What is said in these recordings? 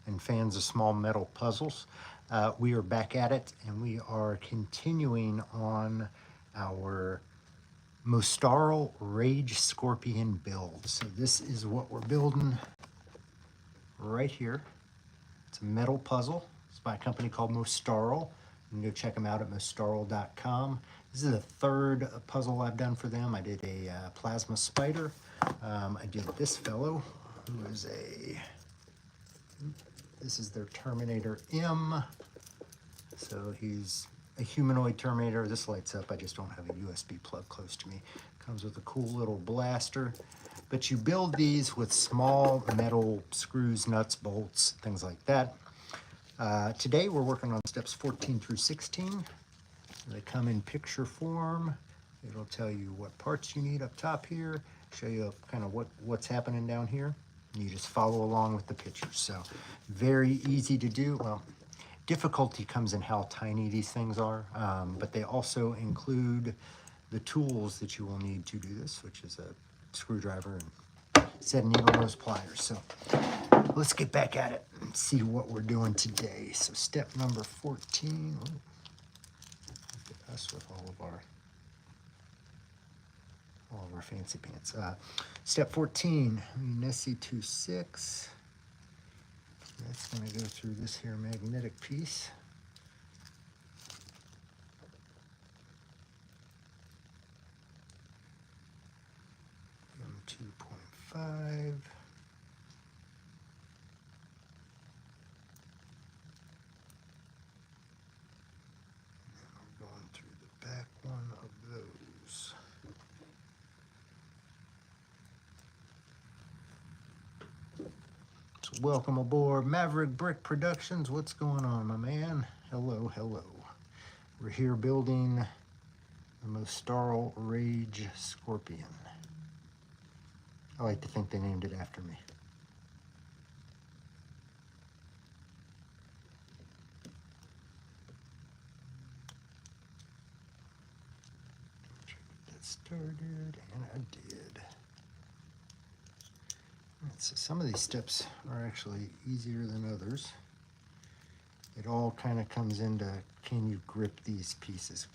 and fans of small metal puzzles. We are back at it, and we are continuing on our Mostarle Rage Scorpion build. So this is what we're building right here. It's a metal puzzle. It's by a company called Mostarle. You can go check them out at mostarle.com. This is the third puzzle I've done for them. I did a plasma spider. I did this fellow, who is this is their Terminator M. So he's a humanoid Terminator. This lights up. I just don't have a USB plug close to me. Comes with a cool little blaster. But you build these with small metal screws, nuts, bolts, things like that. Today we're working on steps 14 through 16. They come in picture form. It'll tell you what parts you need up top here, show you kind of what's happening down here. You just follow along with the pictures. So very easy to do. Well, difficulty comes in how tiny these things are, but they also include the tools that you will need to do this, which is a screwdriver and set of needle nose pliers. So let's get back at it and see what we're doing today. So step number 14. Look at us with all of our fancy pants. Step 14, Nessie 26. That's going to go through this here magnetic piece. M2.5. Going through the back one of those. So welcome aboard Maverick Brick Productions. What's going on, my man? Hello, hello. We're here building the Mostarle Rage Scorpion. I like to think they named it after me. Started, and I did. So some of these steps are actually easier than others. It all kind of comes into, can you grip these pieces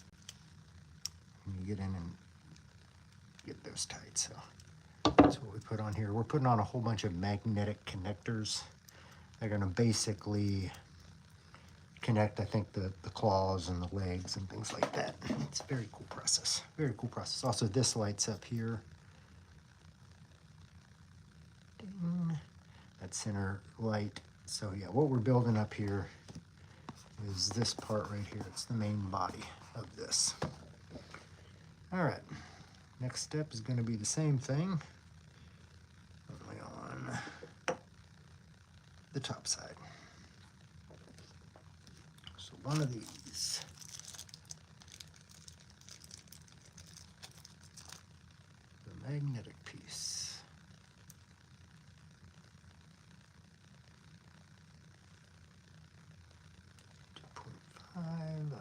when you get in and get those tight. So that's what we put on here. We're putting on a whole bunch of magnetic connectors. They're going to basically connect, I think, the claws and the legs and things like that. It's a very cool process. Very cool process. Also, this lights up here. Ding. That center light. So yeah, what we're building up here is this part right here. It's the main body of this. All right. Next step is going to be the same thing, only on the top side. So one of these. The magnetic piece. And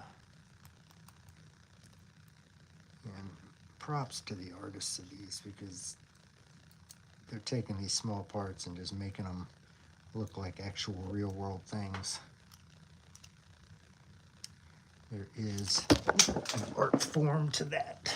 props to the artists of these, because they're taking these small parts and just making them look like actual real world things. There is an art form to that.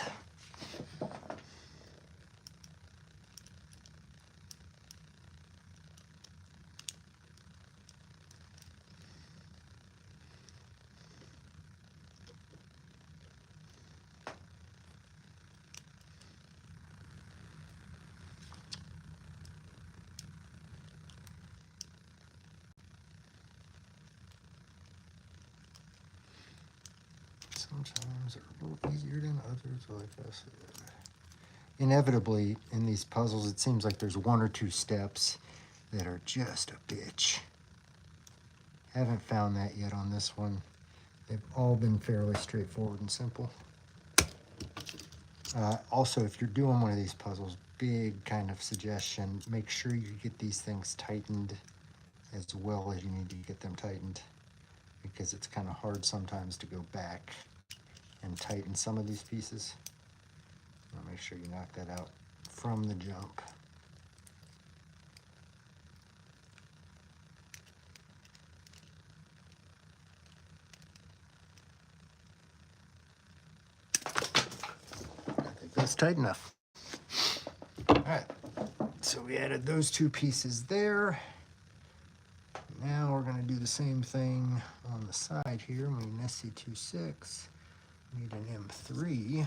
Sometimes they're a little easier than others, like I said. Inevitably, in these puzzles, it seems like there's one or two steps that are just a bitch. Haven't found that yet on this one. They've all been fairly straightforward and simple. Also, if you're doing one of these puzzles, big kind of suggestion, make sure you get these things tightened as well as you need to get them tightened, because it's kind of hard sometimes to go back and tighten some of these pieces. Make sure you knock that out from the jump. tight enough. All right, so we added those two pieces there. Now we're going to do the same thing on the side here. We need an SC26, we need an M3.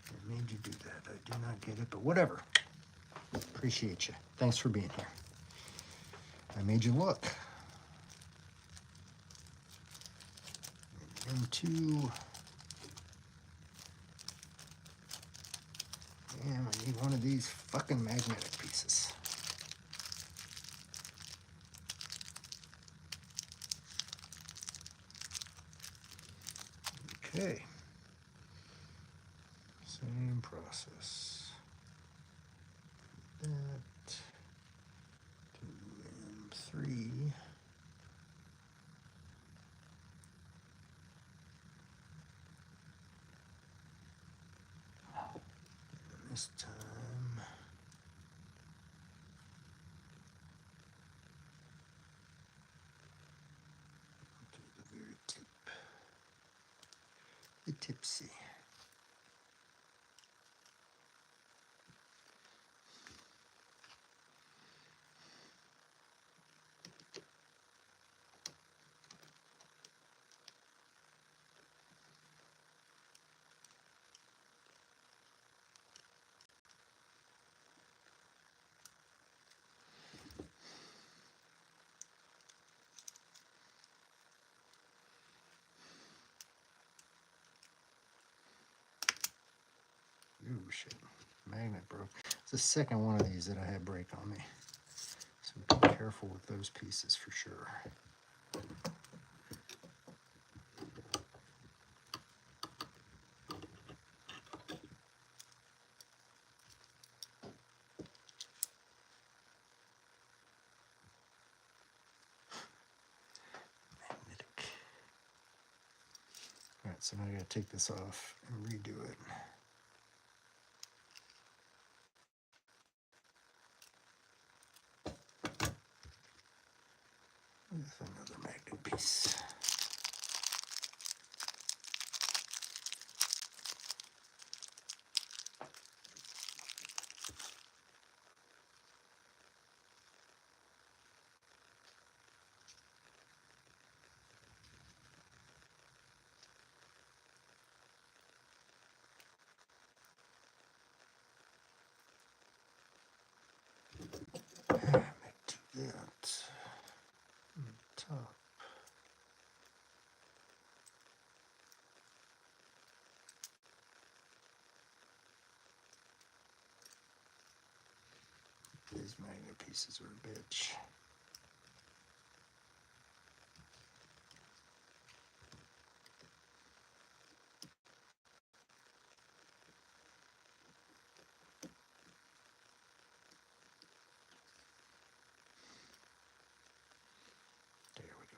I made you do that. I do not get it, but whatever. Appreciate you. Thanks for being here. I made you look. M2. And I need one of these fucking magnetic pieces. Okay. Same process. That to M3. And this time to the very tip. The tipsy. Ooh, shit. Magnet broke. It's the second one of these that I had break on me. So be careful with those pieces for sure. Magnetic. All right, so now I gotta take this off and redo it. With another magnet piece. Magnet to that. On the top. These magnet pieces are a bitch. There we go.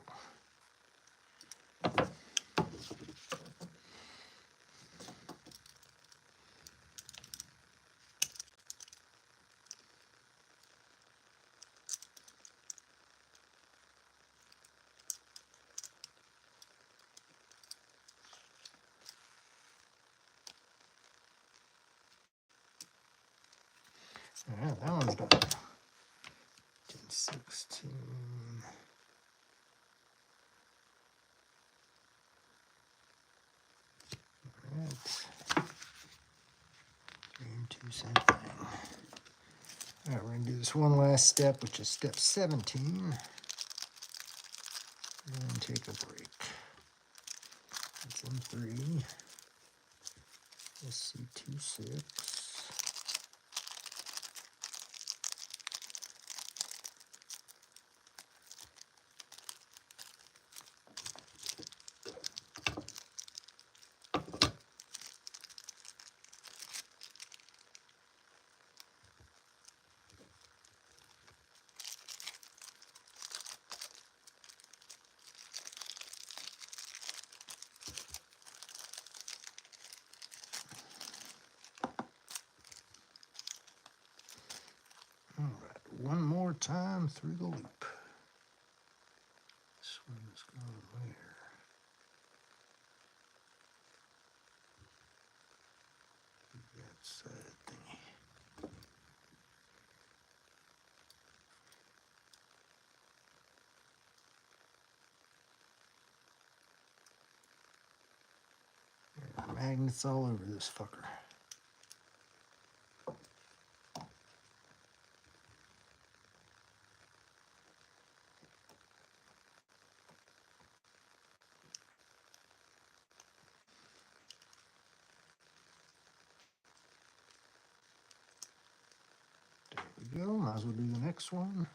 All right, that one's done. 1016. All right. 3 and 2, same thing. All right, we're gonna do this one last step, which is step 17. And take a break. That's M3. SC26. time through the loop. This one is going where? That side thingy. There are magnets all over this fucker. There we go. Might as well do the next one,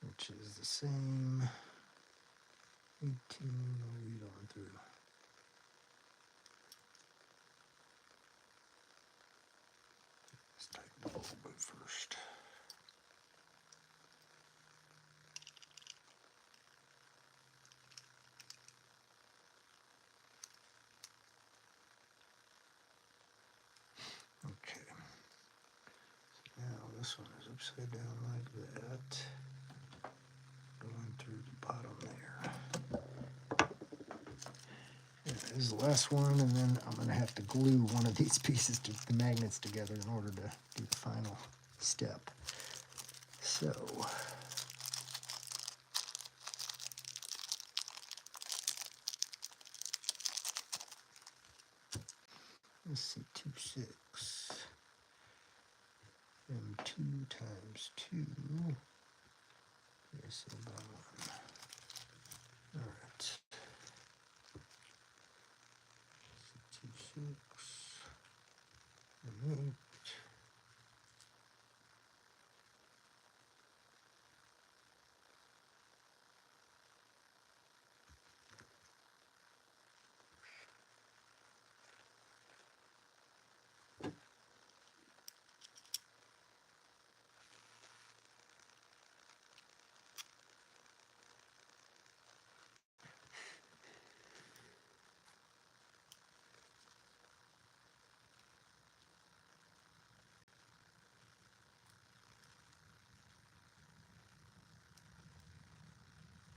which is the same 18. We'll read on through. Let's tighten the bulb up first. Okay. So now this one is upside down like that, going through the bottom there. Yeah, this is the last one, and then I'm going to have to glue one of these pieces to the magnets together in order to do the final step. So, let's see, 2, 6. And 2 times 2. Here's the bottom one. All right. 2, 6. And 8.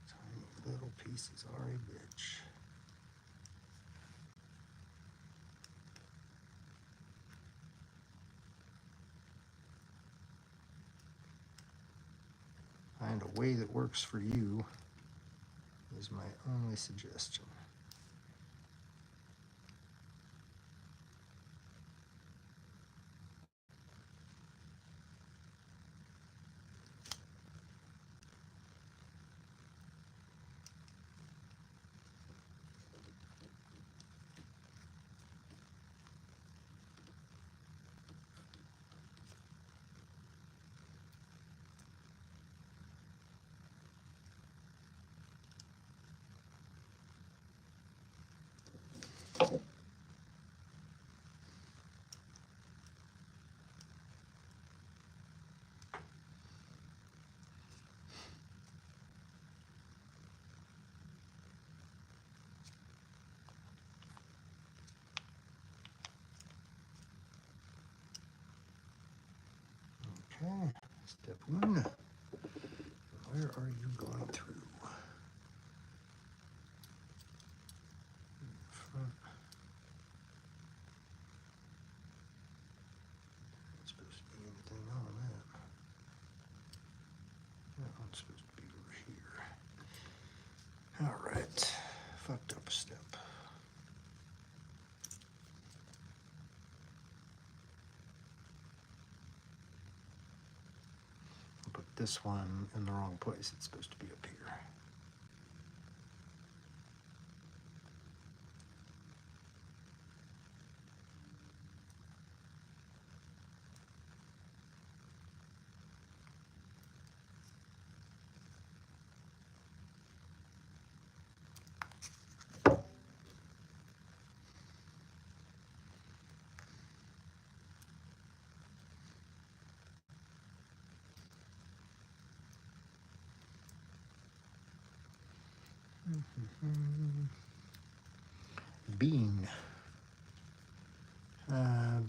Tiny little pieces are a bitch. Find a way that works for you is my only suggestion. Okay, step 1. Where are you going through? Front. Not supposed to be anything on that. That one's supposed to be over here. All right, fucked up a step. Put this one in the wrong place. It's supposed to be up here. Bean.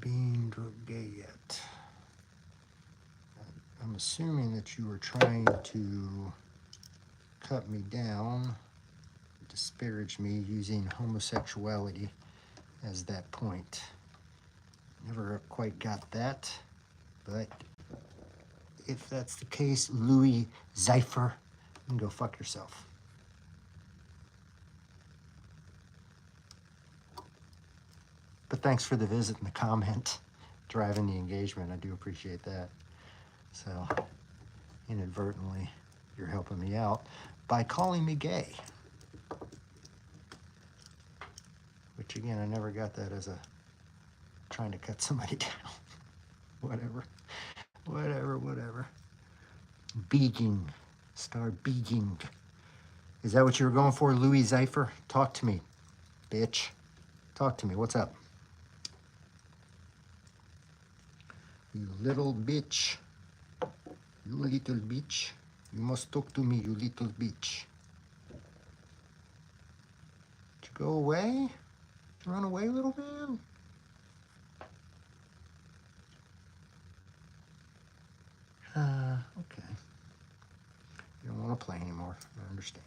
Bean drug gay yet. I'm assuming that you were trying to cut me down, disparage me using homosexuality as that point. Never quite got that, but if that's the case, Louis Zeifer, you can go fuck yourself. But thanks for the visit and the comment, driving the engagement. I do appreciate that. So, inadvertently, you're helping me out by calling me gay. Which, again, I never got that as a trying to cut somebody down. Whatever. Begging. Start begging. Is that what you were going for, Louis Zeifer? Talk to me, bitch. Talk to me. What's up? You little bitch. You little bitch. You must talk to me, you little bitch. Did you go away? Did you run away, little man? Okay. You don't want to play anymore. I understand.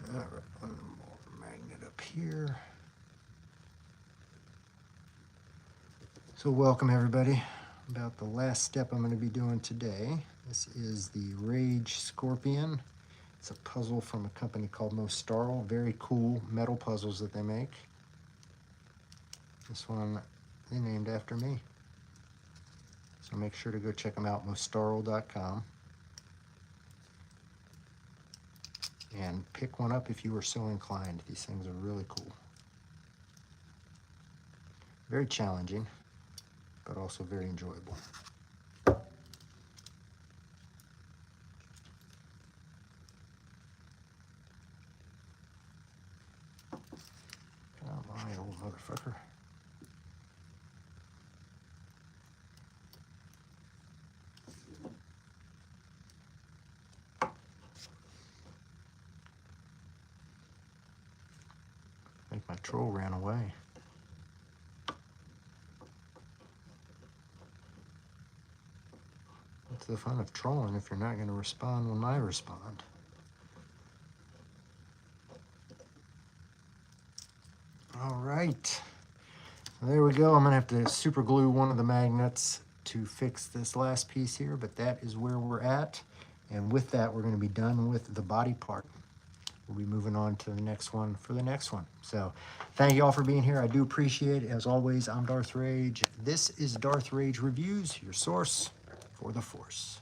All right, one more magnet up here. So welcome everybody. About the last step I'm going to be doing today. This is the Rage Scorpion. It's a puzzle from a company called Mostarle. Very cool metal puzzles that they make. This one they named after me. So make sure to go check them out, mostarle.com. And pick one up if you are so inclined. These things are really cool. Very challenging, but also very enjoyable. Come on, you old motherfucker. I think my troll ran away. What's the fun of trolling if you're not going to respond when I respond? All right. Well, there we go. I'm going to have to super glue one of the magnets to fix this last piece here, but that is where we're at. And with that, we're going to be done with the body part. We'll be moving on to the next one for the next one. So thank you all for being here. I do appreciate it. As always, I'm Darth Rage. This is Darth Rage Reviews, your source for the Force.